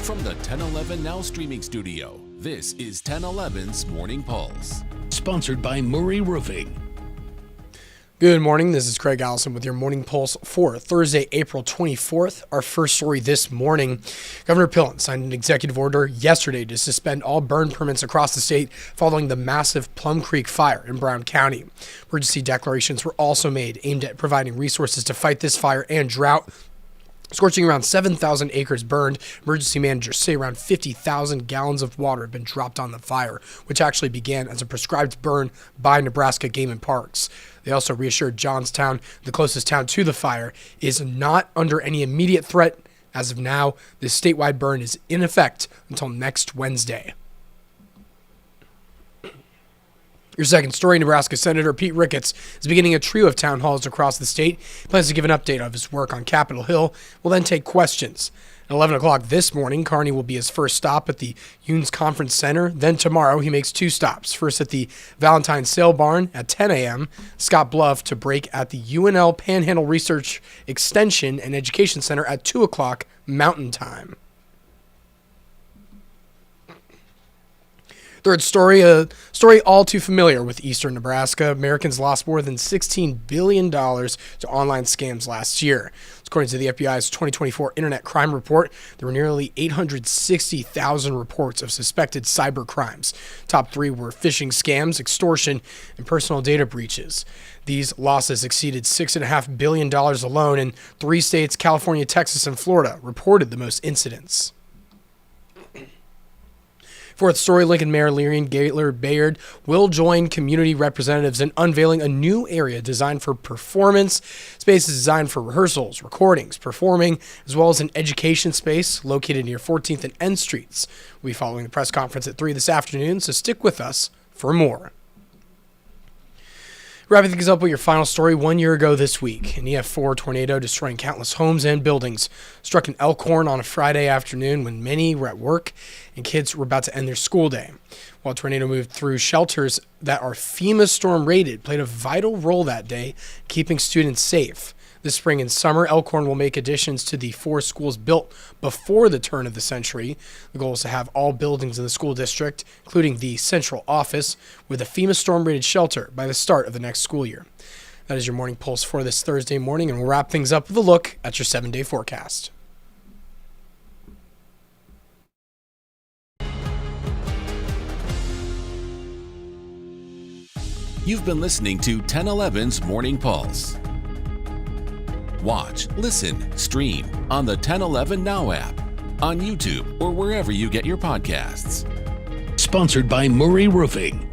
From the 1011 Now streaming studio, this is 1011's Morning Pulse. Sponsored by Murray Roofing. Good morning, this is Craig Allison with your Morning Pulse for Thursday, April 24th. Our first story this morning, Governor Pillen signed an executive order yesterday to suspend all burn permits across the state following the massive Plum Creek fire in Brown County. Emergency declarations were also made aimed at providing resources to fight this fire and drought. Scorching around 7,000 acres burned, emergency managers say around 50,000 gallons of water have been dropped on the fire, which actually began as a prescribed burn by Nebraska Game and Parks. They also reassured Johnstown, the closest town to the fire, is not under any immediate threat. As of now, this statewide burn is in effect until next Wednesday. Your second story, Nebraska Senator Pete Ricketts is beginning a trio of town halls across the state. He plans to give an update of his work on Capitol Hill. We'll then take questions. At 11 o'clock this morning, Kearney will be his first stop at the Yunes Conference Center. Then tomorrow, he makes two stops. First at the Valentine Sale Barn at 10 a.m., Scott Bluff to break at the UNL Panhandle Research Extension and Education Center at 2 o'clock Mountain Time. Third story, a story all too familiar with eastern Nebraska. Americans lost more than $16 billion to online scams last year. According to the FBI's 2024 Internet Crime Report, there were nearly 860,000 reports of suspected cyber crimes. Top three were phishing scams, extortion, and personal data breaches. These losses exceeded $6.5 billion alone, and three states, California, Texas, and Florida, reported the most incidents. Fourth story, Lincoln Mayor Lyrian Gaylor Bayard will join community representatives in unveiling a new area designed for performance. Space is designed for rehearsals, recordings, performing, as well as an education space located near 14th and N Streets. We'll be following the press conference at 3 this afternoon, so stick with us for more. Wrapping things up with your final story, 1 year ago this week, an EF4 tornado destroying countless homes and buildings struck in Elkhorn on a Friday afternoon when many were at work and kids were about to end their school day. While the tornado moved through shelters that are FEMA storm rated, played a vital role that day, keeping students safe. This spring and summer, Elkhorn will make additions to the 4 schools built before the turn of the century. The goal is to have all buildings in the school district, including the central office, with a FEMA storm-rated shelter by the start of the next school year. That is your Morning Pulse for this Thursday morning, and we'll wrap things up with a look at your 7-day forecast. You've been listening to 1011's Morning Pulse. Watch, listen, stream on the 1011 Now app, on YouTube, or wherever you get your podcasts. Sponsored by Murray Roofing.